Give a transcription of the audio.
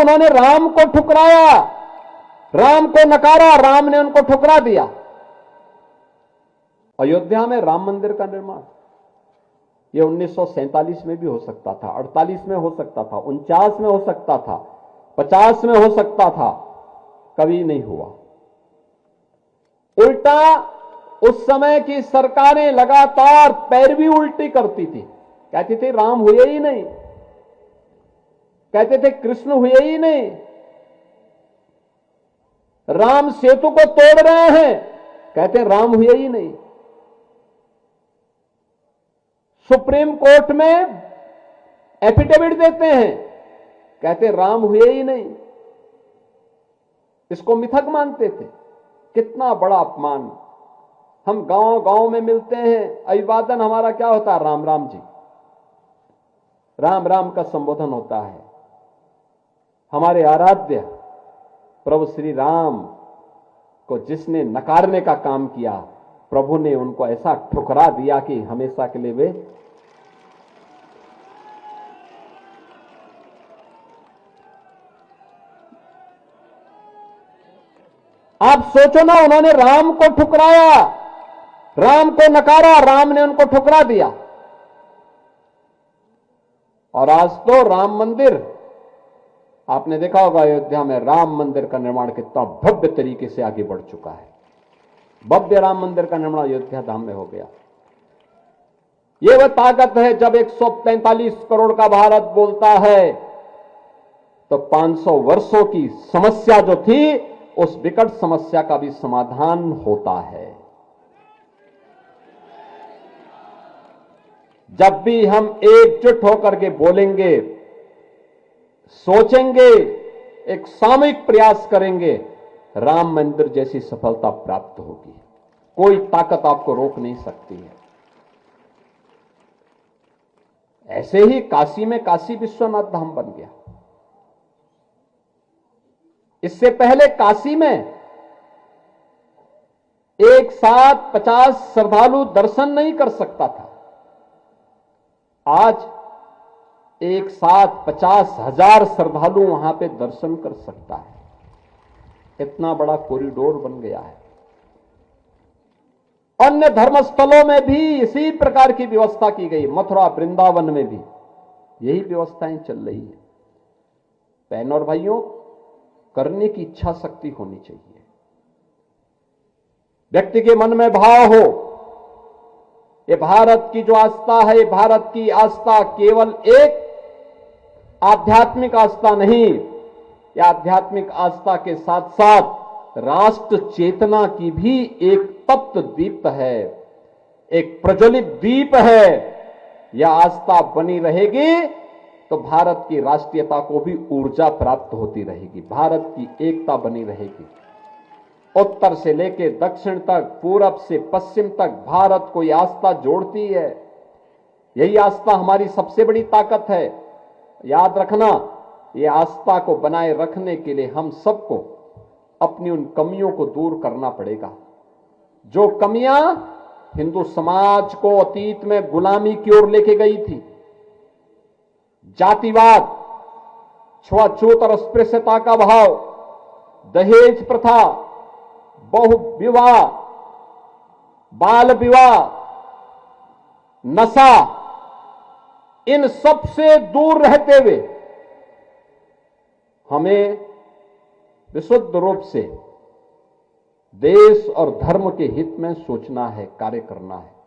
उन्होंने राम को ठुकराया, राम को नकारा, राम ने उनको ठुकरा दिया। अयोध्या में राम मंदिर का निर्माण यह 1947 में भी हो सकता था, 48 में हो सकता था, 49 में हो सकता था, 50 में हो सकता था, कभी नहीं हुआ। उल्टा उस समय की सरकारें लगातार पैरवी उल्टी करती थी, कहती थी राम हुए ही नहीं, कहते थे कृष्ण हुए ही नहीं, राम सेतु को तोड़ रहे हैं, कहते राम हुए ही नहीं। सुप्रीम कोर्ट में एफिडेविट देते हैं, कहते राम हुए ही नहीं। इसको मिथक मानते थे। कितना बड़ा अपमान। हम गांव गांव में मिलते हैं, अभिवादन हमारा क्या होता है? राम राम जी, राम राम का संबोधन होता है। हमारे आराध्य प्रभु श्री राम को जिसने नकारने का काम किया, प्रभु ने उनको ऐसा ठुकरा दिया कि हमेशा के लिए वे आप सोचो ना, उन्होंने राम को ठुकराया, राम को नकारा, राम ने उनको ठुकरा दिया। और आज तो राम मंदिर, आपने देखा होगा अयोध्या में राम मंदिर का निर्माण कितना भव्य तरीके से आगे बढ़ चुका है। भव्य राम मंदिर का निर्माण अयोध्या धाम में हो गया। यह वह ताकत है जब 145 करोड़ का भारत बोलता है तो 500 वर्षों की समस्या जो थी, उस विकट समस्या का भी समाधान होता है। जब भी हम एकजुट होकर के बोलेंगे, सोचेंगे, एक सामूहिक प्रयास करेंगे, राम मंदिर जैसी सफलता प्राप्त होगी। कोई ताकत आपको रोक नहीं सकती है। ऐसे ही काशी में काशी विश्वनाथ धाम बन गया। इससे पहले काशी में एक साथ 50 श्रद्धालु दर्शन नहीं कर सकता था। आज एक साथ 50,000 श्रद्धालु वहां पे दर्शन कर सकता है। इतना बड़ा कॉरिडोर बन गया है। अन्य धर्मस्थलों में भी इसी प्रकार की व्यवस्था की गई। मथुरा वृंदावन में भी यही व्यवस्थाएं चल रही है। बहनों और भाइयों, करने की इच्छा शक्ति होनी चाहिए। व्यक्ति के मन में भाव हो। ये भारत की जो आस्था है, ये भारत की आस्था केवल एक आध्यात्मिक आस्था नहीं, यह आध्यात्मिक आस्था के साथ साथ राष्ट्र चेतना की भी एक तप्त दीप्त है, एक प्रज्वलित दीप है। यह आस्था बनी रहेगी तो भारत की राष्ट्रीयता को भी ऊर्जा प्राप्त होती रहेगी, भारत की एकता बनी रहेगी। उत्तर से लेकर दक्षिण तक, पूरब से पश्चिम तक भारत को यह आस्था जोड़ती है। यही आस्था हमारी सबसे बड़ी ताकत है। याद रखना, यह आस्था को बनाए रखने के लिए हम सबको अपनी उन कमियों को दूर करना पड़ेगा। जो कमियां हिंदू समाज को अतीत में गुलामी की ओर लेके गई थी, जातिवाद, छुआछूत और अस्पृश्यता का भाव, दहेज प्रथा, बहु विवाह, बाल विवाह, नशा, इन सब से दूर रहते हुए हमें विशुद्ध रूप से देश और धर्म के हित में सोचना है, कार्य करना है।